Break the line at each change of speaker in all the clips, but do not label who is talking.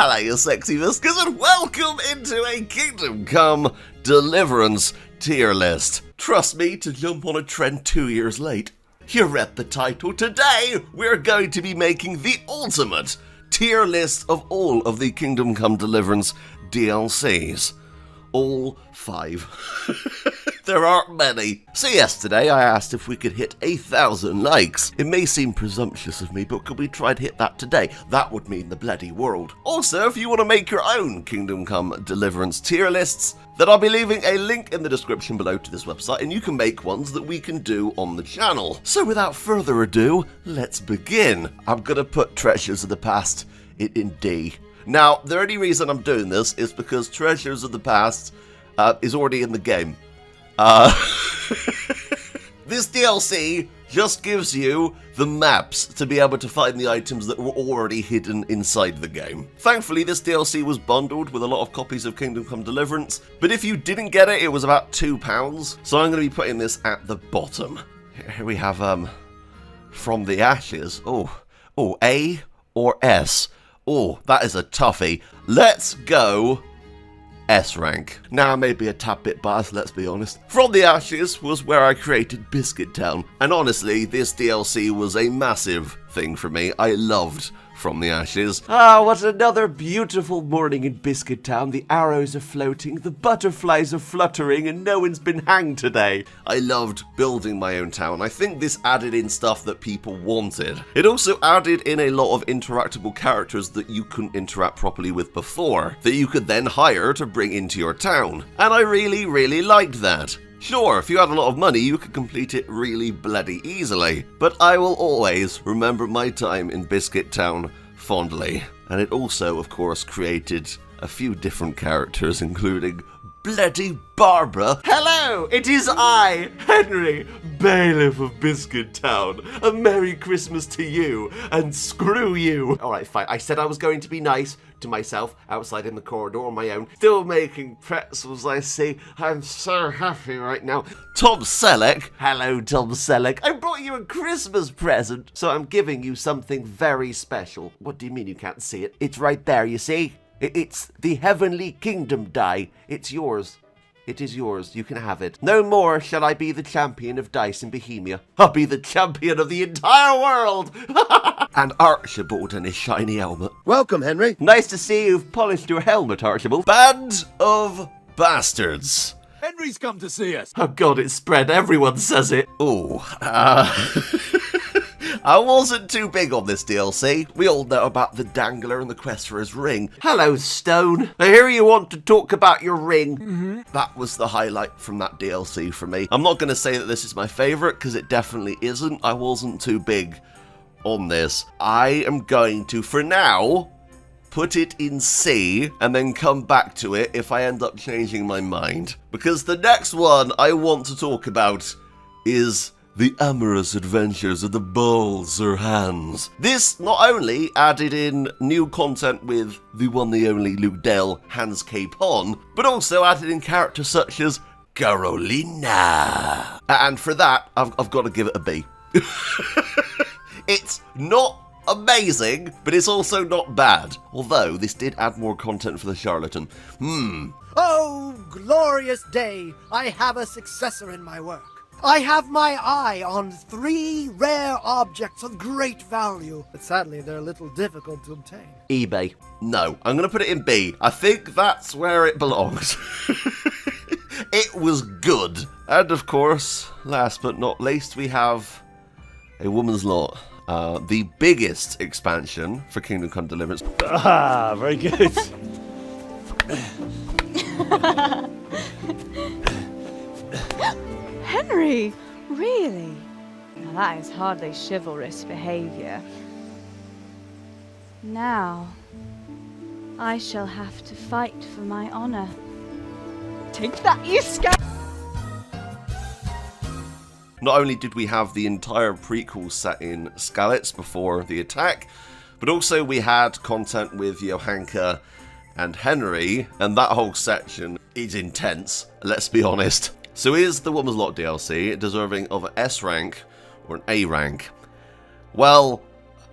Hello, you sexy biscuits, and welcome into a Kingdom Come Deliverance tier list. Trust me to jump on a trend 2 years late. You read the title. Today, we're going to be making the ultimate tier list of all of the Kingdom Come Deliverance DLCs. All 5. There aren't many. So yesterday I asked if we could hit 1,000 likes. It may seem presumptuous of me, but could we try to hit that today? That would mean the bloody world. Also, if you want to make your own Kingdom Come Deliverance tier lists, then I'll be leaving a link in the description below to this website, and you can make ones that we can do on the channel. So without further ado, let's begin. I'm gonna put Treasures of the Past in D. Now, the only reason I'm doing this is because Treasures of the Past is already in the game. This DLC just gives you the maps to be able to find the items that were already hidden inside the game. Thankfully, this DLC was bundled with a lot of copies of Kingdom Come Deliverance, but if you didn't get it, it was about £2, so I'm going to be putting this at the bottom. Here we have, From the Ashes. Oh, A or S? Oh, that is a toughie. Let's go S rank. Now, maybe a tad bit biased, let's be honest. From the Ashes was where I created Biscuit Town, and honestly, this DLC was a massive thing for me. I loved From the Ashes. Ah, what another beautiful morning in Biscuit Town. The arrows are floating, the butterflies are fluttering, and no one's been hanged today. I loved building my own town. I think this added in stuff that people wanted. It also added in a lot of interactable characters that you couldn't interact properly with before, that you could then hire to bring into your town. And I really liked that. Sure, if you had a lot of money, you could complete it really bloody easily, but I will always remember my time in Biscuit Town fondly. And it also, of course, created a few different characters, including bloody Barbara. Hello, it is I, Henry, Bailiff of Biscuit Town. A Merry Christmas to you, and screw you. Alright, fine, I said I was going to be nice to myself outside in the corridor on my own. Still making pretzels, I see. I'm so happy right now. Tom Selleck. Hello, Tom Selleck. I brought you a Christmas present, so I'm giving you something very special. What do you mean you can't see it? It's right there, you see? It's the Heavenly Kingdom die. It's yours. It is yours. You can have it. No more shall I be the champion of dice in Bohemia. I'll be the champion of the entire world. And Archibald and his shiny helmet.
Welcome, Henry.
Nice to see you've polished your helmet, Archibald. Band of Bastards.
Henry's come to see us.
Oh god, it's spread. Everyone says it. Oh, I wasn't too big on this DLC. We all know about the Dangler and the quest for his ring. Hello, Stone. I hear you want to talk about your ring. That was the highlight from that DLC for me. I'm not going to say that this is my favourite, because it definitely isn't. I wasn't too big on this. I am going to, for now, put it in C, and then come back to it if I end up changing my mind. Because the next one I want to talk about is The Amorous Adventures of the Balls or Hands. This not only added in new content with the one, the only Ludell Hans Capon, but also added in characters such as Carolina. And for that, I've got to give it a B. It's not amazing, but it's also not bad. Although, this did add more content for the charlatan.
Oh, glorious day! I have a successor in my work. I have my eye on 3 rare objects of great value, but sadly they're a little difficult to obtain.
eBay. No, I'm going to put it in B. I think that's where it belongs. It was good. And of course, last but not least, we have A Woman's Lot. The biggest expansion for Kingdom Come Deliverance.
Ah, very good.
Henry, really? Now that is hardly chivalrous behavior. Now, I shall have to fight for my honor. Take that, you scum!
Not only did we have the entire prequel set in Skalitz before the attack, but also we had content with Johanka and Henry, and that whole section is intense, let's be honest. So is the Woman's Lot DLC deserving of an S rank or an A rank? Well,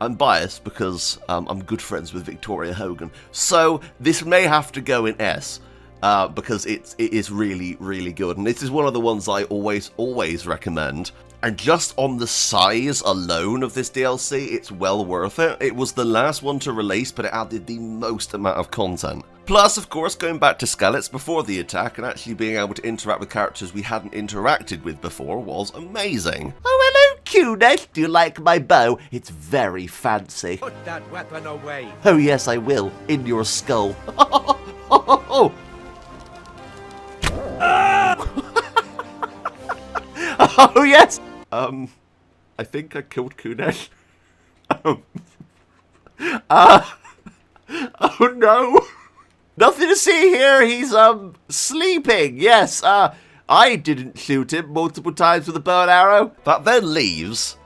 I'm biased because I'm good friends with Victoria Hogan. So this may have to go in S. Because it is really, really good. And this is one of the ones I always recommend. And just on the size alone of this DLC, it's well worth it. It was the last one to release, but it added the most amount of content. Plus, of course, going back to Skelett's before the attack and actually being able to interact with characters we hadn't interacted with before was amazing. Oh, hello, Cunet. Do you like my bow? It's very fancy.
Put that weapon away.
Oh, yes, I will. In your skull. Oh, yes! I think I killed Kunesh. Oh no! Nothing to see here, he's, sleeping, yes, I didn't shoot him multiple times with a bow and arrow. That then leaves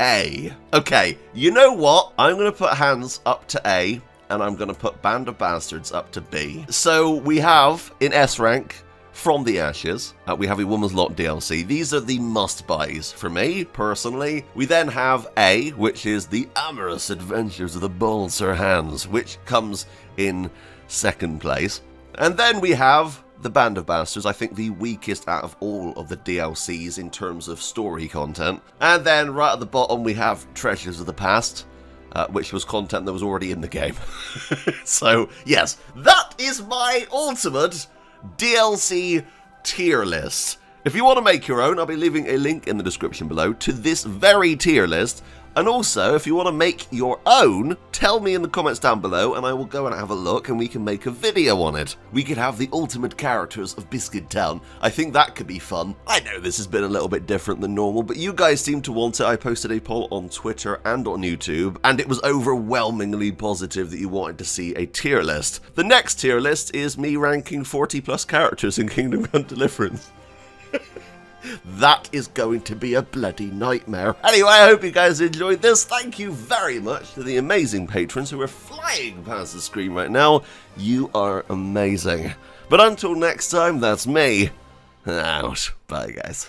A. Okay, you know what? I'm gonna put hands up to A, and I'm gonna put Band of Bastards up to B. So we have, in S rank, From the Ashes, we have a Woman's Lot DLC. These are the must-buys for me, personally. We then have A, which is the Amorous Adventures of the Bold Sir Hans, which comes in second place. And then we have the Band of Bastards, I think the weakest out of all of the DLCs in terms of story content. And then right at the bottom we have Treasures of the Past, which was content that was already in the game. So, yes, that is my ultimate DLC tier list. If you want to make your own, I'll be leaving a link in the description below to this very tier list. And also, if you want to make your own, tell me in the comments down below and I will go and have a look and we can make a video on it. We could have the ultimate characters of Biscuit Town. I think that could be fun. I know this has been a little bit different than normal, but you guys seem to want it. I posted a poll on Twitter and on YouTube, and it was overwhelmingly positive that you wanted to see a tier list. The next tier list is me ranking 40 plus characters in Kingdom Come Deliverance. That is going to be a bloody nightmare. Anyway, I hope you guys enjoyed this. Thank you very much to the amazing patrons who are flying past the screen right now. You are amazing. But until next time, that's me. Out. Bye, guys.